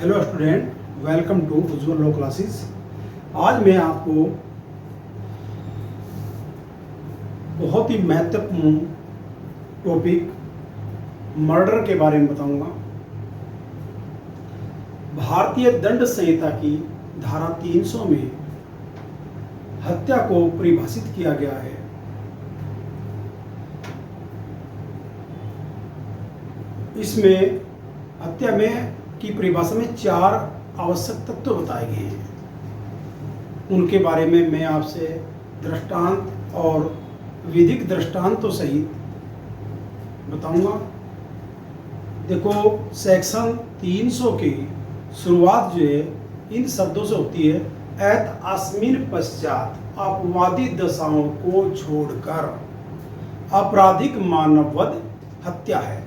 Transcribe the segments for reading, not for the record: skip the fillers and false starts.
Hello student, welcome to Ujjwal law classes. आज मैं आपको बहुत ही महत्वपूर्ण टॉपिक मर्डर के बारे में बताऊंगा। भारतीय दंड संहिता की धारा 300 में हत्या को परिभाषित किया गया है। इसमें हत्या में की परिभाषा में 4 आवश्यक तत्व बताए गए हैं। उनके बारे में मैं आपसे दृष्टांत और विधिक दृष्टांतों सहित बताऊंगा। देखो, सेक्शन 300 की शुरुआत जो है इन शब्दों से होती है, एत अस्मिन पश्चात अपवादी दशाओं को छोड़कर आपराधिक मानववध हत्या है।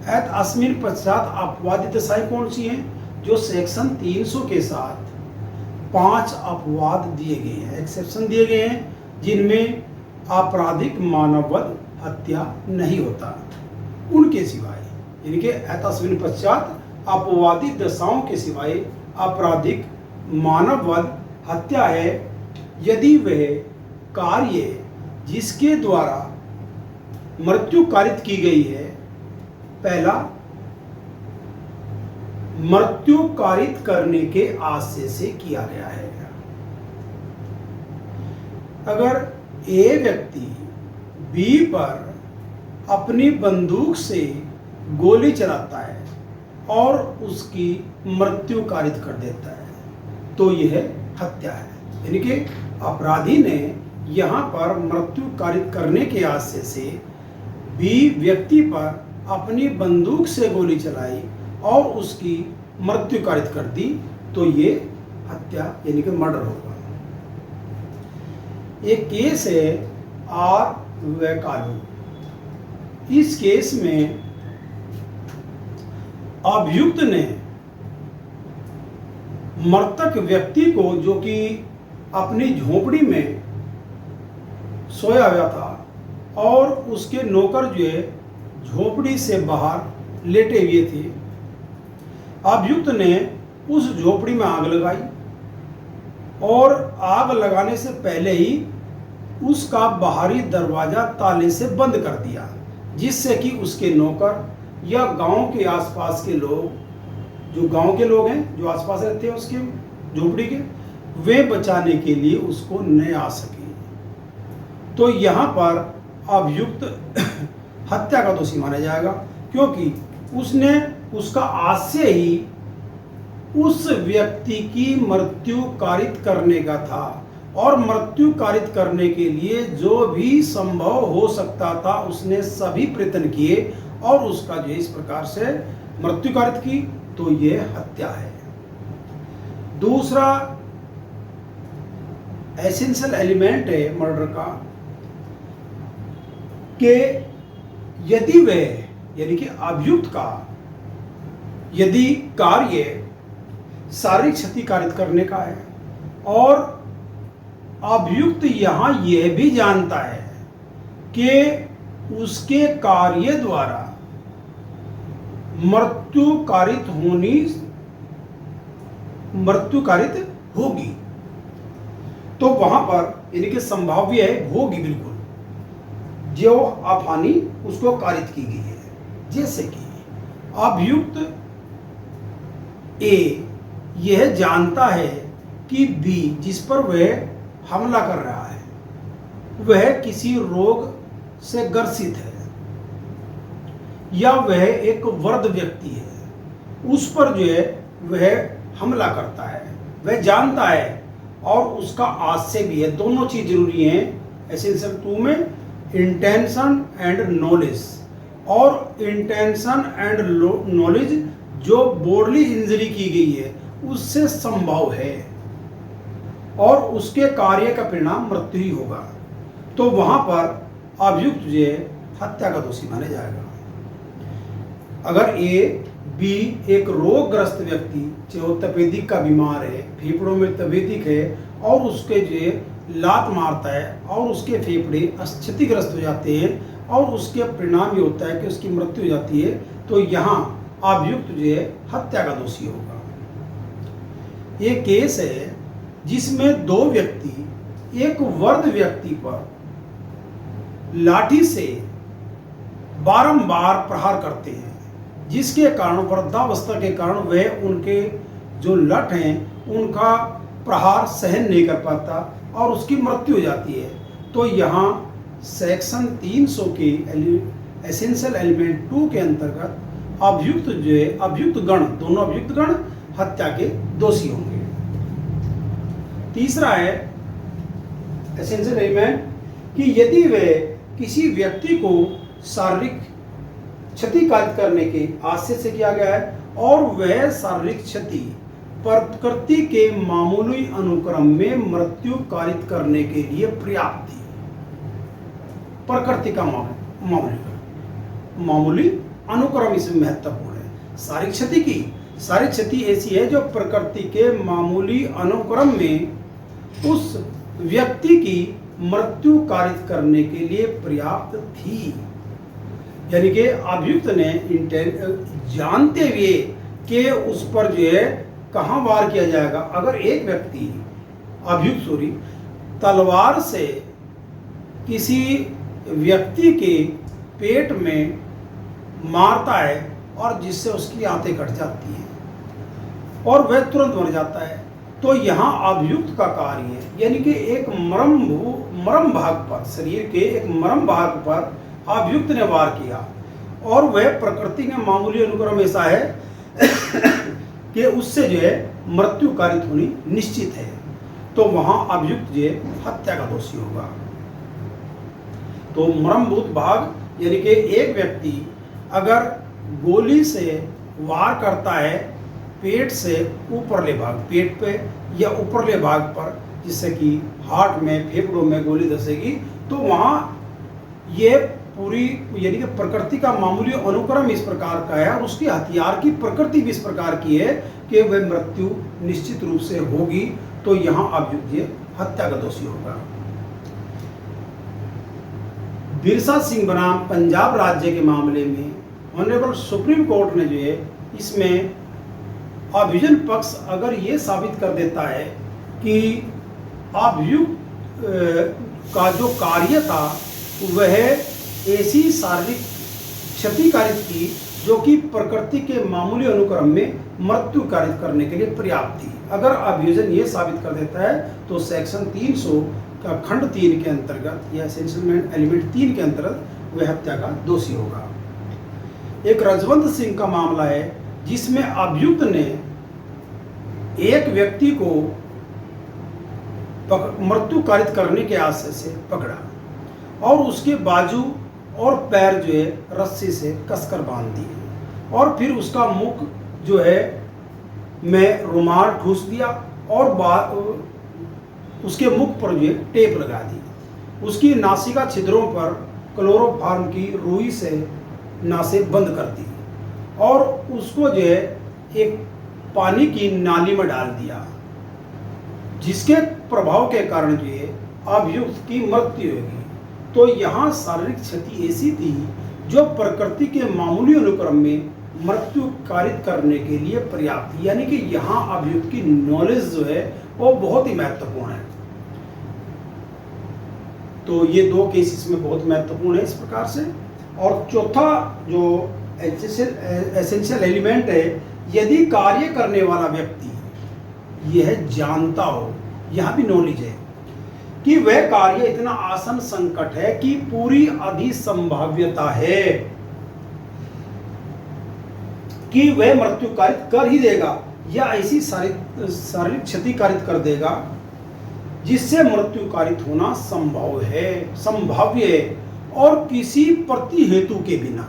एत अस्मिन पश्चात अपवादी दशाएं कौन सी हैं? जो सेक्शन 300 के साथ 5 अपवाद दिए गए हैं, एक्सेप्शन दिए गए हैं, जिनमें आपराधिक मानववध हत्या नहीं होता, उनके सिवाय, यानी कि एत अस्मिन पश्चात अपवादी दशाओं के सिवाय आपराधिक मानववध हत्या है यदि वह कार्य जिसके द्वारा मृत्यु कारित की गई है, पहला, मृत्यु कारित करने के आशय से किया गया है। अगर ए व्यक्ति बी पर अपनी बंदूक से गोली चलाता है और उसकी मृत्यु कारित कर देता है तो यह हत्या है। यानी कि अपराधी ने यहां पर मृत्यु कारित करने के आशय से बी व्यक्ति पर अपनी बंदूक से गोली चलाई और उसकी मृत्यु कारित कर दी तो ये हत्या यानी कि मर्डर होगा। एक केस है आर व कालू। इस केस में अभियुक्त ने मृतक व्यक्ति को, जो कि अपनी झोपड़ी में सोया हुआ था और उसके नौकर जो है झोपड़ी से बाहर लेटे हुए थे, अभियुक्त ने उस झोपड़ी में आग लगाई और आग लगाने से पहले ही उसका बाहरी दरवाजा ताले से बंद कर दिया, जिससे कि उसके नौकर या गांव के आसपास के लोग, जो गांव के लोग हैं जो आसपास रहते हैं उसके झोपड़ी के, वे बचाने के लिए उसको न आ सके। तो यहाँ पर अभियुक्त हत्या का दोषी माना जाएगा, क्योंकि उसने उसका आशय ही उस व्यक्ति की मृत्यु कारित करने का था और मृत्यु कारित करने के लिए जो भी संभव हो सकता था उसने सभी प्रयत्न किए और उसका जो इस प्रकार से मृत्यु कारित की, तो यह हत्या है। दूसरा एसेंशियल एलिमेंट है मर्डर का कि यदि वह, यानी कि अभियुक्त का यदि कार्य शारीरिक क्षति कारित करने का है और अभियुक्त यहां यह भी जानता है कि उसके कार्य द्वारा मृत्यु कारित होगी, तो वहां पर यानी कि संभाव्य है, होगी बिल्कुल, जो हानि उसको कारित की गई है। जैसे कि अभियुक्त ए यह जानता है कि बी जिस पर वह हमला कर रहा है वह किसी रोग से ग्रसित है या वह एक वृद्ध व्यक्ति है, उस पर जो है वह हमला करता है, वह जानता है और उसका आशय भी है। दोनों चीज जरूरी हैं एसेंशियल 2 में, इंटेंशन एंड नॉलेज। और इंटेंशन एंड नॉलेज जो बोडली इंजरी की गई है उससे संभव है और उसके कार्य का परिणाम मृत्यु ही होगा, तो वहां पर अभियुक्त जो है हत्या का दोषी माना जाएगा। अगर ए बी एक रोगग्रस्त व्यक्ति, चाहे वो तपेदिक का बीमार है, फेफड़ों में तपेदिक है और उसके जो लात मारता है और उसके फेफड़े क्षतिग्रस्त हो जाते हैं और उसके परिणाम ये होता है कि उसकी मृत्यु हो जाती है, तो यहाँ अभियुक्त जो है हत्या का दोषी होगा। ये केस है जिसमें दो व्यक्ति एक वृद्ध व्यक्ति पर लाठी से बारंबार प्रहार करते हैं, जिसके कारण वृद्धावस्था के कारण वह उनके जो लठ हैं उनका प्रहार सहन नहीं कर पाता और उसकी मृत्यु हो जाती है। तो यहाँ सेक्शन 300 के एसेंशियल एलिमेंट 2 के अंतर्गत अभियुक्त जो है अभियुक्त गण, दोनों अभियुक्त गण हत्या के दोषी होंगे। तीसरा है एसेंशियल एलिमेंट कि यदि वे किसी व्यक्ति को शारीरिक क्षति कारित करने के आशय से किया गया है और वह शारीरिक क्षति प्रकृति के मामूली अनुक्रम में मृत्यु कारित करने के लिए पर्याप्त थी। प्रकृति का मामूली अनुक्रम इसमें महत्वपूर्ण है। शारीरिक क्षति ऐसी है जो प्रकृति के मामूली अनुक्रम में उस व्यक्ति की मृत्यु कारित करने के लिए पर्याप्त थी। यानी कि अभियुक्त ने जानते हुए कि उस पर जो है कहाँ वार किया जाएगा। अगर एक व्यक्ति अभियुक्त तलवार से किसी व्यक्ति के पेट में मारता है और जिससे उसकी आंतें कट जाती हैं और वह तुरंत मर जाता है, तो यहाँ अभियुक्त का कार्य है, यानी कि एक मर्म भाग पर, शरीर के एक मर्म भाग पर अभियुक्त ने वार किया और वह प्रकृति के मामूली अनुक्रम ऐसा है कि उससे जो है मृत्यु कारित होनी निश्चित है, तो वहां अभियुक्त जो है हत्या का दोषी होगा। तो मर्मभूत भाग यानी कि एक व्यक्ति अगर गोली से वार करता है पेट से ऊपरले भाग, पेट पे या ऊपरले भाग पर, जिससे कि हार्ट में फेफड़ों में गोली धसेगी, तो वहाँ ये पूरी यानी कि प्रकृति का मामूली अनुक्रम इस प्रकार का है और उसकी हथियार की प्रकृति भी इस प्रकार की है कि वह मृत्यु निश्चित रूप से होगी, तो यहाँ अभियुक्त हत्या का दोषी होगा। बिरसा सिंह बनाम पंजाब राज्य के मामले में ऑनरेबल सुप्रीम कोर्ट ने जो है इसमें अभियोजन पक्ष अगर ये साबित कर देता है कि अभियुक्त का जो कार्य था वह ऐसी शारीरिक क्षति कारित की जो कि प्रकृति के मामूली अनुक्रम में मृत्यु कारित करने के लिए पर्याप्त थी। अगर अभियोजन ये साबित कर देता है तो सेक्शन 300 का खंड 3 के अंतर्गत या एसेंशियल एलिमेंट 3 के अंतर्गत वह हत्या का दोषी होगा। एक रजवंत सिंह का मामला है जिसमें अभियुक्त ने एक व्यक्ति को मृत्यु कारित करने के आशय से पकड़ा और उसके बाजू और पैर जो है रस्सी से कसकर बांध दिए और फिर उसका मुख जो है में रुमाल ठूस दिया और उसके मुख पर जो है टेप लगा दी। उसकी नासिका छिद्रों पर क्लोरोफॉर्म की रुई से नासें बंद कर दी और उसको जो है एक पानी की नाली में डाल दिया, जिसके प्रभाव के कारण जो है अभियुक्त की मृत्यु होगी। तो यहाँ शारीरिक क्षति ऐसी थी जो प्रकृति के मामूली अनुक्रम में मृत्यु कारित करने के लिए पर्याप्त, यानी कि यहाँ अभियुक्त की नॉलेज जो है वो बहुत ही महत्वपूर्ण है। तो ये दो केस इसमें बहुत महत्वपूर्ण है इस प्रकार से। और चौथा जो एसेंशियल एलिमेंट है, यदि कार्य करने वाला व्यक्ति यह जानता हो, यहाँ भी नॉलेज है कि वह कार्य इतना आसन संकट है कि पूरी अधिसंभाव्यता है कि वह मृत्यु कारित कर ही देगा या ऐसी शारीरिक क्षति कारित कर देगा जिससे मृत्यु कारित होना संभाव्य है और किसी प्रति हेतु के बिना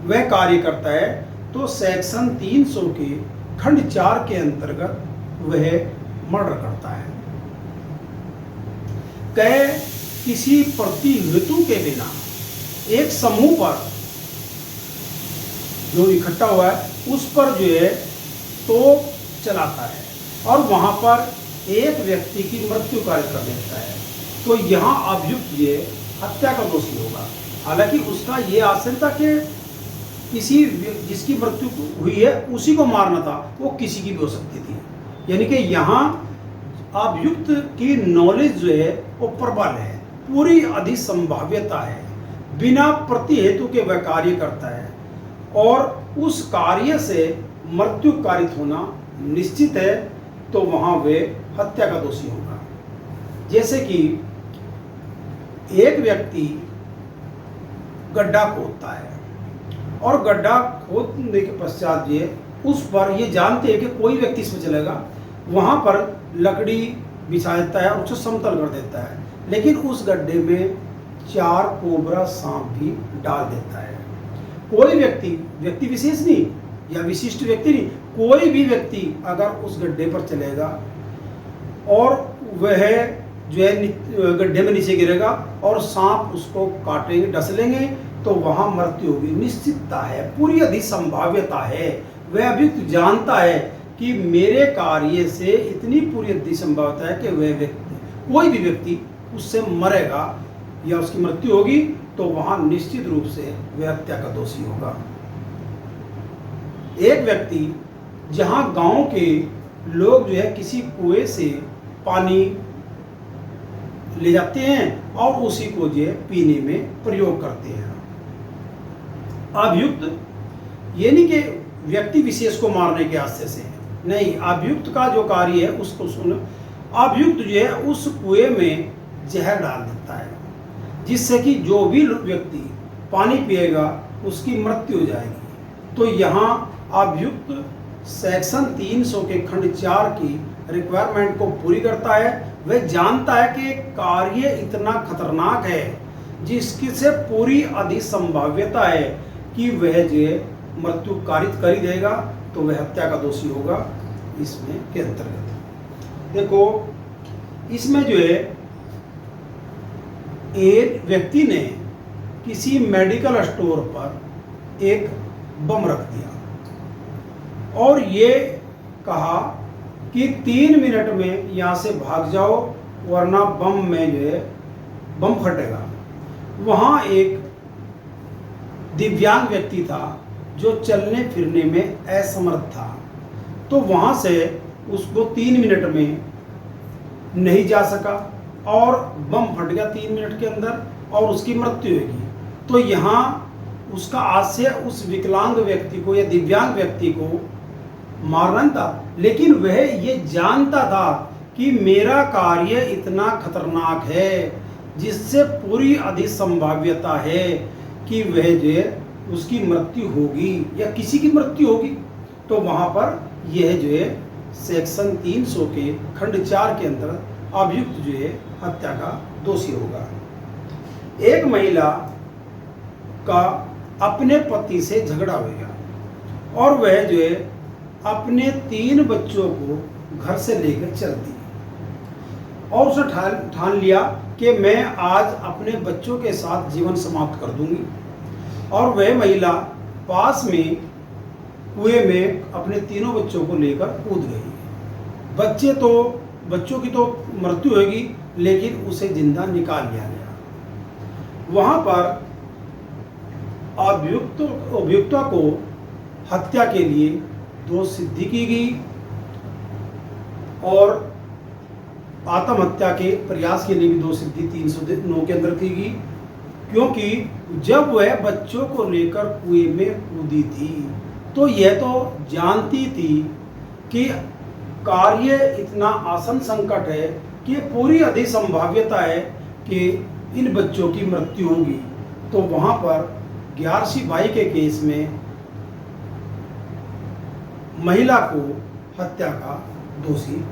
वह कार्य करता है, तो सेक्शन 300 के खंड 4 के अंतर्गत वह मर्डर करता है। किसी प्रति हेतु के बिना एक समूह पर जो इकट्ठा हुआ है उस पर जो है तो चलाता है और वहां पर एक व्यक्ति की मृत्यु कारित कर देता है, तो यहाँ अभियुक्त ये हत्या का दोषी होगा। हालांकि उसका ये आशंका कि किसी जिसकी मृत्यु हुई है उसी को मारना था, वो किसी की भी हो सकती थी। यानी कि यहाँ अभियुक्त की नॉलेज जो है वो प्रबल है, पूरी अधिसंभाव्यता है, बिना प्रति हेतु के वह कार्य करता है और उस कार्य से मृत्यु कारित होना निश्चित है, तो वहाँ वे हत्या का दोषी होगा। जैसे कि एक व्यक्ति गड्ढा खोदता है और गड्ढा खोदने के पश्चात ये उस पर ये जानते हैं कि कोई व्यक्ति इसमें चलेगा, वहाँ पर लकड़ी बिछा देता है और उसे समतल कर देता है, लेकिन उस गड्ढे में 4 कोबरा सांप भी डाल देता है। कोई व्यक्ति विशेष नहीं या विशिष्ट व्यक्ति नहीं, कोई भी व्यक्ति अगर उस गड्ढे पर चलेगा और वह जो है गड्ढे में नीचे गिरेगा और सांप उसको काटेंगे, डसलेंगे, तो वहाँ मृत्यु होगी, निश्चितता है, पूरी अधिसंभाव्यता है। वह अभियुक्त जानता है कि मेरे कार्य से इतनी पूरी अधिसंभाव्यता है कि वह व्यक्ति, कोई भी व्यक्ति उससे मरेगा या उसकी मृत्यु होगी, तो वहाँ निश्चित रूप से वह हत्या का दोषी होगा। एक व्यक्ति जहाँ गांव के लोग जो है किसी कुएं से पानी ले जाते हैं और उसी को जो है पीने में प्रयोग करते हैं। अभियुक्त ये नहीं कि व्यक्ति विशेष को मारने के आशय से नहीं, अभियुक्त का जो कार्य है उसको सुन, अभियुक्त जो है उस कुएं में जहर डाल देता है, जिससे कि जो भी व्यक्ति पानी पिएगा उसकी मृत्यु हो जाएगी। तो यहाँ अभियुक्त सेक्शन 300 के खंड 4 की रिक्वायरमेंट को पूरी करता है। वह जानता है कि कार्य इतना खतरनाक है जिसकी से पूरी अधिसंभाव्यता है कि वह जो है मृत्यु कारित कर ही देगा, तो वह हत्या का दोषी होगा। इसमें के अंतर्गत देखो, इसमें जो है एक व्यक्ति ने किसी मेडिकल स्टोर पर एक बम रख दिया और ये कहा कि 3 मिनट में यहाँ से भाग जाओ वरना बम में जो है बम फटेगा। वहाँ एक दिव्यांग व्यक्ति था जो चलने फिरने में असमर्थ था, तो वहाँ से उसको 3 मिनट में नहीं जा सका और बम फट गया 3 मिनट के अंदर और उसकी मृत्यु होगी। तो यहाँ उसका आशय उस विकलांग व्यक्ति को या दिव्यांग व्यक्ति को मारना था, लेकिन वह ये जानता था कि मेरा कार्य इतना खतरनाक है जिससे पूरी अधिसंभाव्यता है कि वह जो है उसकी मृत्यु होगी या किसी की मृत्यु होगी। तो वहाँ पर यह जो है सेक्शन 300 के खंड 4 के अंदर अभियुक्त जो है हत्या का दोषी होगा। एक महिला का अपने पति से झगड़ा हो गया और वह जो है अपने 3 बच्चों को घर से लेकर चल दी और उसने ठान लिया कि मैं आज अपने बच्चों के साथ जीवन समाप्त कर दूंगी। और वह महिला पास में कुएं में अपने 3 बच्चों को लेकर कूद गई। बच्चों की तो मृत्यु होगी, लेकिन उसे जिंदा निकाल लिया गया। वहां पर अभियुक्ता को हत्या के लिए दोष सिद्धि की गई और आत्महत्या के प्रयास के लिए भी दोष सिद्धि 309 के अंदर की गई, क्योंकि जब वह बच्चों को लेकर कुएं में कूदी थी तो यह तो जानती थी कि कार्य इतना आसन संकट है कि पूरी अधिसंभाव्यता है कि इन बच्चों की मृत्यु होगी। तो वहाँ पर 11वीं बाई के केस में महिला को हत्या का दोषी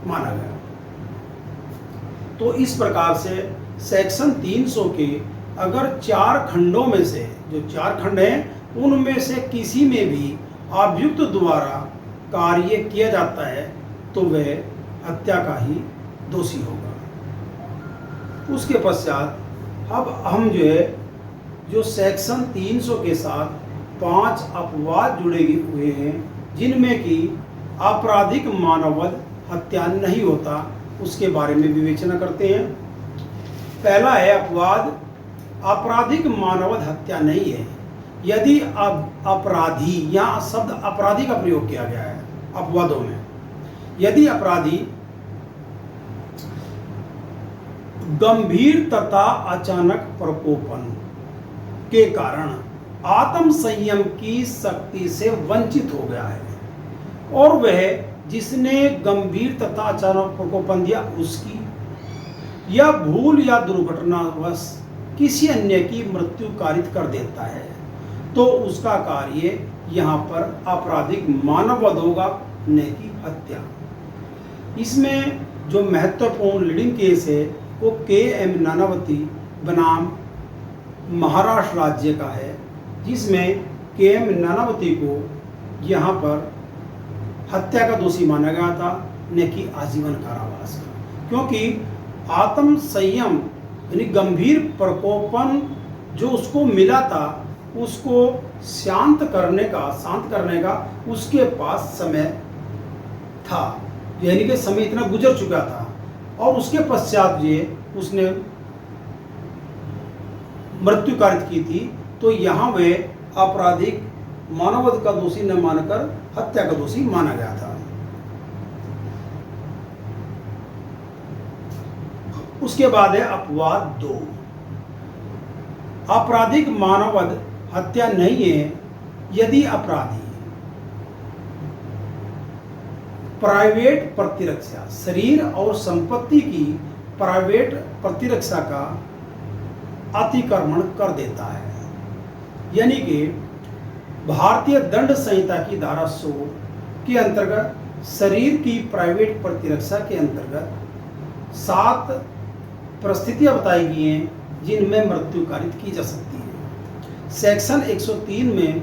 माना गया। तो इस प्रकार से सेक्शन 300 के अगर 4 खंडों में से, जो 4 खंड हैं उनमें से किसी में भी अभियुक्त द्वारा कार्य किया जाता है तो वह हत्या का ही दोषी होगा। उसके पश्चात अब हम जो है जो सेक्शन 300 के साथ 5 अपवाद जुड़े हुए हैं जिनमें कि आपराधिक मानववध हत्या नहीं होता, उसके बारे में विवेचना करते हैं। पहला है अपवाद, आपराधिक मानववध हत्या नहीं है। यदि अपराधी, यहाँ शब्द अपराधी का प्रयोग किया गया है अपवादों में, यदि अपराधी गंभीर तथा अचानक प्रकोपन के कारण आत्म संयम की शक्ति से वंचित हो गया है और वह जिसने गंभीर तथा अचानक प्रकोपन दिया उसकी या भूल या दुर्घटनावश किसी अन्य की मृत्यु कारित कर देता है तो उसका कार्य यहाँ पर आपराधिक मानववध होगा, न कि हत्या। इसमें जो महत्वपूर्ण लीडिंग केस है वो KM नानावती बनाम महाराष्ट्र राज्य का है, जिसमें KM नानावती को यहाँ पर हत्या का दोषी माना गया था, न कि आजीवन कारावास का, क्योंकि आत्म संयम यानी गंभीर प्रकोपन जो उसको मिला था उसको शांत करने का उसके पास समय था, यानी कि समय इतना गुजर चुका था और उसके पश्चात ये उसने मृत्यु कारित की थी, तो यहाँ वह आपराधिक मानववध का दोषी न मानकर हत्या का दोषी माना गया था। उसके बाद है अपवाद 2। आपराधिक मानववध हत्या नहीं है यदि अपराधी प्राइवेट प्रतिरक्षा, शरीर और संपत्ति की प्राइवेट प्रतिरक्षा का अतिक्रमण कर देता है, यानी कि भारतीय दंड संहिता की धारा 100 के अंतर्गत शरीर की प्राइवेट प्रतिरक्षा के अंतर्गत 7 परिस्थितियां बताई गई हैं जिनमें मृत्यु कारित की जा सकती है। सेक्शन 103 में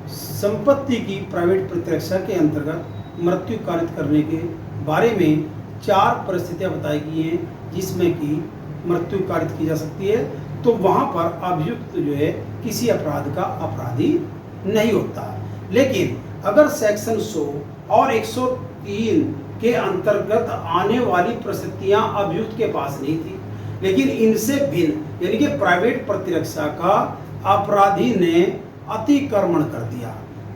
संपत्ति की प्राइवेट प्रतिरक्षा के अंतर्गत मृत्यु कारित करने के बारे में 4 परिस्थितियां बताई गई हैं जिसमें कि मृत्यु कारित की जा सकती है, तो वहां पर अभियुक्त जो है किसी अपराध का अपराधी नहीं होता। लेकिन अगर सेक्शन 100 और 103 के अंतर्गत आने वाली परिस्थितियां अभियुक्त के पास नहीं थी, लेकिन इनसे भिन्न यानी कि प्राइवेट प्रतिरक्षा का अपराधी ने अतिक्रमण कर दिया,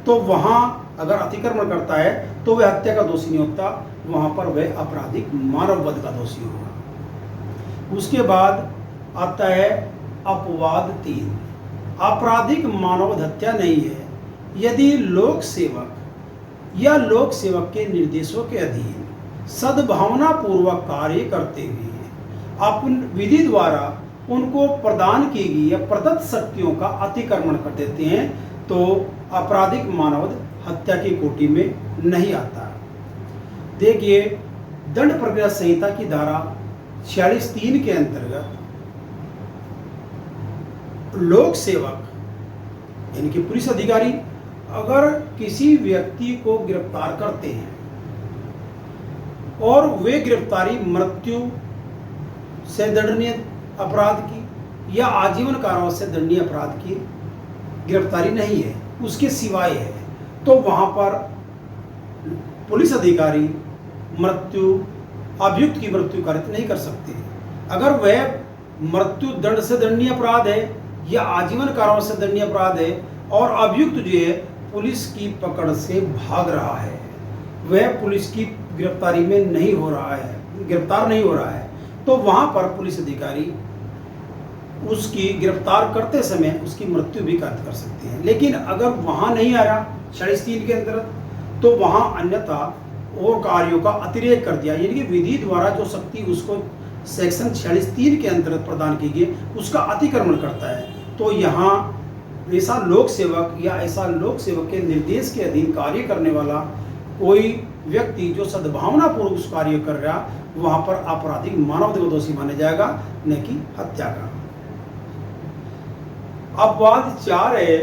तो वहां अगर अतिक्रमण करता है तो वह हत्या का दोषी नहीं होता, वहां पर वह आपराधिक मानववध का दोषी होगा। उसके बाद आता है अपवाद 3। आपराधिक मानववध हत्या नहीं है यदि लोक सेवक या लोक सेवक के निर्देशों के अधीन सद्भावना पूर्वक कार्य करते हुए अपन विधि द्वारा उनको प्रदान की गई या प्रदत्त शक्तियों का अतिक्रमण कर देते हैं, तो आपराधिक मानववध हत्या की कोटि में नहीं आता। देखिए, दंड प्रक्रिया संहिता की धारा 46(3) के अंतर्गत लोक सेवक यानी कि पुलिस अधिकारी अगर किसी व्यक्ति को गिरफ्तार करते हैं और वे गिरफ्तारी मृत्यु से दंडनीय अपराध की या आजीवन कारावास से दंडनीय अपराध की गिरफ्तारी नहीं है, उसके सिवाय है, तो वहां पर पुलिस अधिकारी अभियुक्त की मृत्यु कारित नहीं कर सकते। अगर वह मृत्यु दंड से दंडनीय अपराध है या आजीवन कारावास से दंडनीय अपराध है और अभियुक्त जो है पुलिस की पकड़ से भाग रहा है, वह पुलिस की गिरफ्तारी में नहीं हो रहा है, गिरफ्तार नहीं हो रहा है, तो वहां पर पुलिस अधिकारी उसकी गिरफ्तार करते समय उसकी मृत्यु भी कारित कर सकते हैं। लेकिन अगर वहां नहीं आ रहा 46(3) के अंतर्गत, तो वहां अन्यथा और कार्यों का अतिरेक कर दिया, यानी कि विधि द्वारा जो शक्ति उसको सेक्शन 46(3) के अंतर्गत प्रदान की गई उसका अतिक्रमण करता है, तो यहाँ ऐसा लोक सेवक या ऐसा लोक सेवक के निर्देश के अधीन कार्य करने वाला कोई व्यक्ति जो सद्भावना पूर्वक उस कार्य कर रहा, वहां पर आपराधिक मानववध का दोषी माना जाएगा, न कि हत्या का। अपवाद 4 है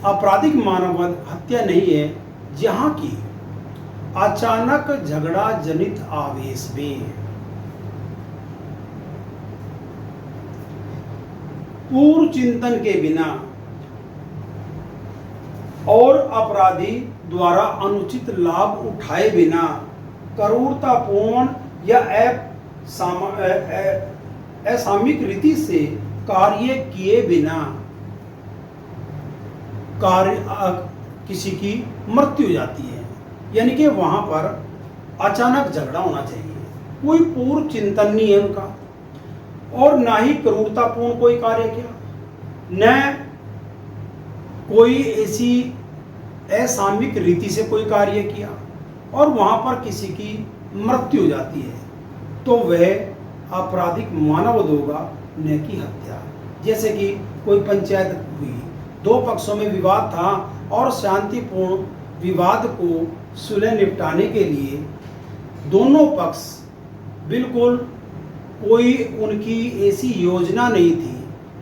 आपराधिक मानववध हत्या नहीं है जहां की अचानक झगड़ा जनित आवेश में पूर्व चिंतन के बिना और अपराधी द्वारा अनुचित लाभ उठाए बिना क्रूरतापूर्ण या असामयिक रीति से कार्य किए बिना किसी की मृत्यु हो जाती है, यानी कि वहाँ पर अचानक झगड़ा होना चाहिए। कोई पूर्व चिंतन नहीं है उनका, और ना ही क्रूरतापूर्ण कोई कार्य किया, न कोई ऐसी असामयिक रीति से कोई कार्य किया, और वहाँ पर किसी की मृत्यु हो जाती है, तो वह आपराधिक माना वध होगा, न कि हत्या। जैसे कि कोई पंचायत हुई, दो पक्षों में विवाद था और शांतिपूर्ण विवाद को सुलह निपटाने के लिए दोनों पक्ष बिल्कुल कोई उनकी ऐसी योजना नहीं थी,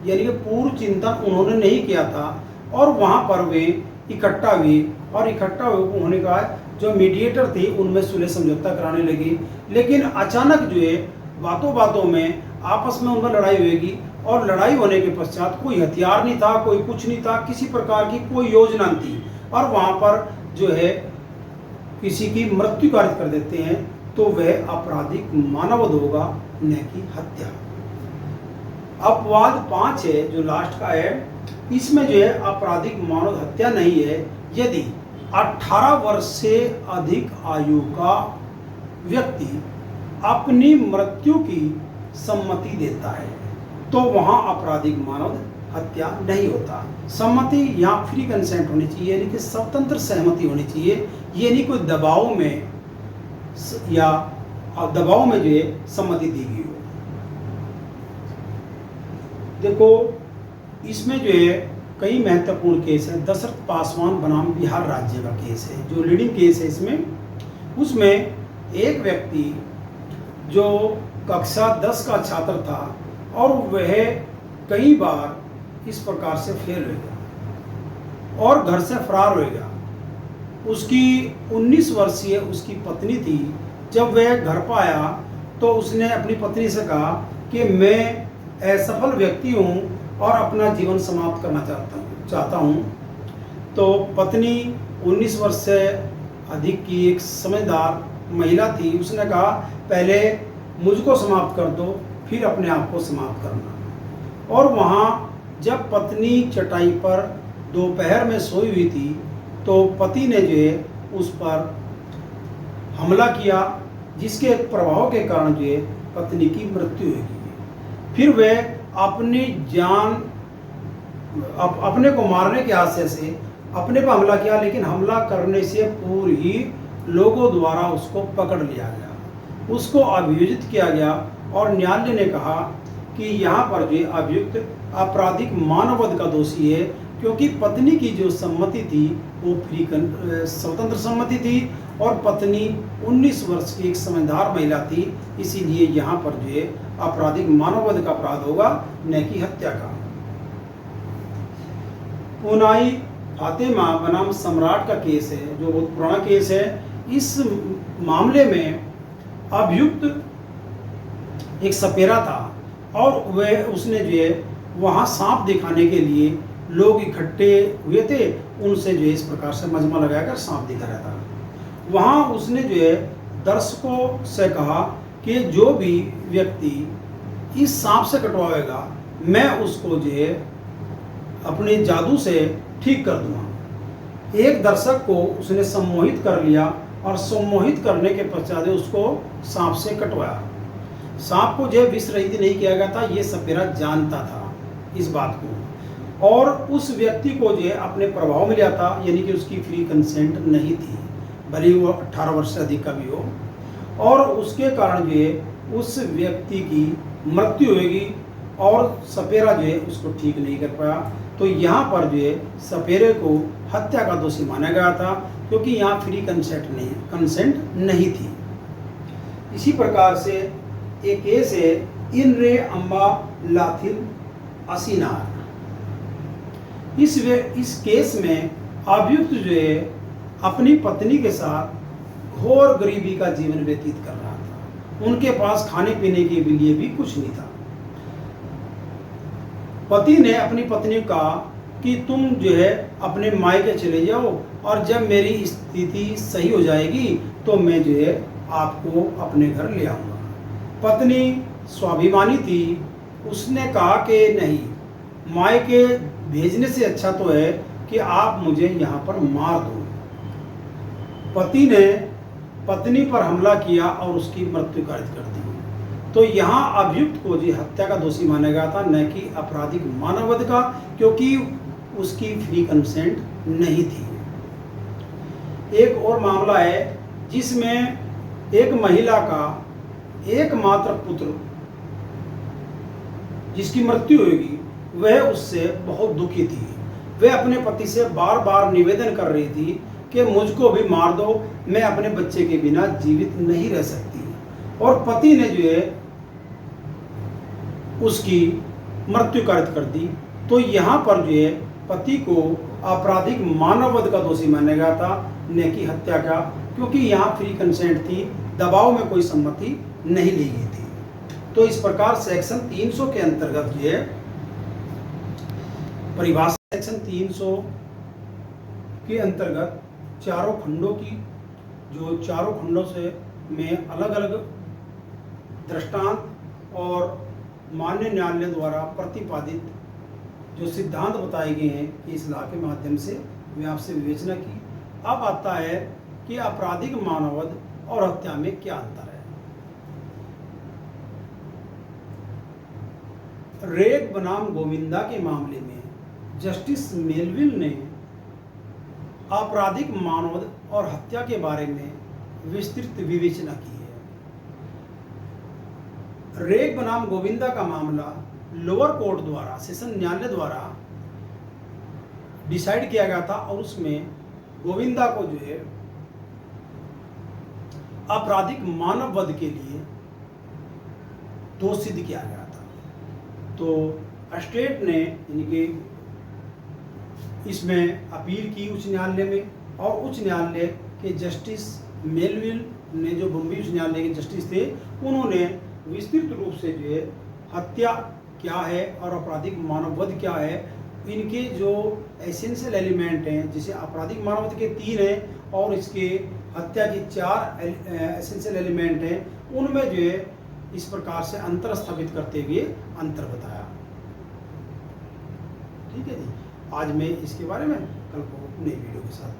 यानी कि पूर्व चिंतन उन्होंने नहीं किया था, और वहाँ पर वे इकट्ठा हुए, और इकट्ठा होने का जो मीडिएटर थे उनमें सुलह समझौता कराने लगे। लेकिन अचानक जो है बातों बातों में आपस में उनमें लड़ाई होगी, और लड़ाई होने के पश्चात कोई हथियार नहीं था, कोई कुछ नहीं था, किसी प्रकार की कोई योजना नहीं थी, और वहाँ पर जो है किसी की मृत्यु कारित कर देते हैं, तो वह आपराधिक मानववध होगा, न कि हत्या। अपवाद 5 है जो लास्ट का है, इसमें जो है आपराधिक मानव हत्या नहीं है यदि 18 वर्ष से अधिक आयु का व्यक्ति अपनी मृत्यु की सम्मति देता है, तो वहाँ आपराधिक मानव हत्या नहीं होता। सम्मति यहाँ फ्री कंसेंट होनी चाहिए, यानी कि स्वतंत्र सहमति होनी चाहिए, ये नहीं कोई दबाव में या दबाव में जो है सम्मति दी गई हो। देखो इसमें जो है कई महत्वपूर्ण केस है। दशरथ पासवान बनाम बिहार राज्य का केस है जो लीडिंग केस है इसमें। उसमें एक व्यक्ति जो कक्षा 10 का छात्र था और वह कई बार इस प्रकार से फेल हो गया और घर से फरार हो गया। उसकी 19 वर्षीय उसकी पत्नी थी। जब वह घर पर आया तो उसने अपनी पत्नी से कहा कि मैं असफल व्यक्ति हूँ और अपना जीवन समाप्त करना चाहता हूँ। तो पत्नी 19 वर्ष से अधिक की एक समझदार महिला थी। उसने कहा पहले मुझको समाप्त कर दो फिर अपने आप को समाप्त करना। और वहाँ जब पत्नी चटाई पर दोपहर में सोई हुई थी तो पति ने जो है उस पर हमला किया, जिसके प्रभाव के कारण जो है पत्नी की मृत्यु हो गई। फिर वह अपनी जान अपने को मारने के आशय से अपने पर हमला किया, लेकिन हमला करने से पूर्व ही लोगों द्वारा उसको पकड़ लिया गया, उसको अभियोजित किया गया और न्यायालय ने कहा कि यहाँ पर जो अभियुक्त आपराधिक मानववध का दोषी है, क्योंकि पत्नी की जो सम्मति थी वो स्वतंत्र सम्मति थी और पत्नी 19 वर्ष की एक समझदार महिला थी। इसीलिए यहाँ पर जो है आपराधिक मानववध का अपराध होगा, न कि हत्या का। पूनाई फातिमा बनाम सम्राट का केस है जो बहुत पुराना केस है। इस मामले में अभियुक्त एक सपेरा था और वह उसने जो है वहाँ सांप दिखाने के लिए लोग इकट्ठे हुए थे, उनसे जो है इस प्रकार से मजमा लगाकर सांप दिखा रहा था। वहाँ उसने जो है दर्शकों से कहा कि जो भी व्यक्ति इस सांप से कटवाएगा मैं उसको जो है अपने जादू से ठीक कर दूंगा। एक दर्शक को उसने सम्मोहित कर लिया और सम्मोहित करने के पश्चात उसको सांप से कटवाया। सांप को जो विष रहित नहीं किया गया था, ये सपेरा जानता था इस बात को, और उस व्यक्ति को जो है अपने प्रभाव में लिया था, यानी कि उसकी फ्री कंसेंट नहीं थी, भले ही वो 18 वर्ष से अधिक का भी हो, और उसके कारण जो है उस व्यक्ति की मृत्यु होगी और सपेरा जो है उसको ठीक नहीं कर पाया। तो यहाँ पर जो है सपेरे को हत्या का दोषी माना गया था, क्योंकि यहाँ फ्री कंसेंट नहीं थी। इसी प्रकार से एक केस है इनरे अम्बा लाथिल असीनार। इस केस में अभियुक्त जो है अपनी पत्नी के साथ घोर गरीबी का जीवन व्यतीत कर रहा था। उनके पास खाने पीने के लिए भी कुछ नहीं था। पति ने अपनी पत्नी को कहा कि तुम जो है अपने मायके चले जाओ और जब मेरी स्थिति सही हो जाएगी तो मैं जो है आपको अपने घर ले आऊँगा। पत्नी स्वाभिमानी थी, उसने कहा कि नहीं, मायके भेजने से अच्छा तो है कि आप मुझे यहाँ पर मार दो। पति ने पत्नी पर हमला किया और उसकी मृत्यु कारित कर दी। तो यहाँ अभियुक्त को जी हत्या का दोषी माना गया था, न कि आपराधिक मानववध का, क्योंकि उसकी फ्री कंसेंट नहीं थी। एक और मामला है जिसमें एक महिला का एकमात्र पुत्र जिसकी मृत्यु होगी, वह उससे बहुत दुखी थी। वह अपने पति से बार बार निवेदन कर रही थी कि मुझको भी मार दो, मैं अपने बच्चे के बिना जीवित नहीं रह सकती। और पति ने जो है उसकी मृत्यु कारित कर दी। तो यहाँ पर जो है पति को आपराधिक मानववध का दोषी माना गया था, न कि हत्या का, क्योंकि यहाँ फ्री कंसेंट थी, दबाव में कोई सम्मति नहीं ली गई थी। तो इस प्रकार सेक्शन 300 के अंतर्गत जो है परिभाषा सेक्शन 300 के अंतर्गत चारों खंडों की, जो चारों खंडों से में अलग अलग दृष्टांत और मान्य न्यायालय द्वारा प्रतिपादित जो सिद्धांत बताए गए हैं, इस लॉ के माध्यम से मैं आपसे विवेचना की। अब आता है कि आपराधिक मानववध और हत्या में क्या अंतर है। रेग बनाम गोविंदा के मामले में जस्टिस मेलविल ने आपराधिक मानववध और हत्या के बारे में विस्तृत विवेचना की है। रेग बनाम गोविंदा का मामला लोअर कोर्ट द्वारा, सेशन न्यायालय द्वारा डिसाइड किया गया था और उसमें गोविंदा को जो है आपराधिक मानववध के लिए दोष सिद्ध किया गया था। तो स्टेट ने यानी कि इसमें अपील की उच्च न्यायालय में, और उच्च न्यायालय के जस्टिस मेलविल ने, जो बम्बई उच्च न्यायालय के जस्टिस थे, उन्होंने विस्तृत रूप से जो है हत्या क्या है और आपराधिक मानववध क्या है, इनके जो एसेंशियल एलिमेंट हैं, जैसे आपराधिक मानववध के 3 हैं और इसके हत्या के 4 एसेंशियल एलिमेंट हैं, उनमें जो है इस प्रकार से अंतर स्थापित करते हुए अंतर बताया। ठीक है जी, आज मैं इसके बारे में कल को नई वीडियो के साथ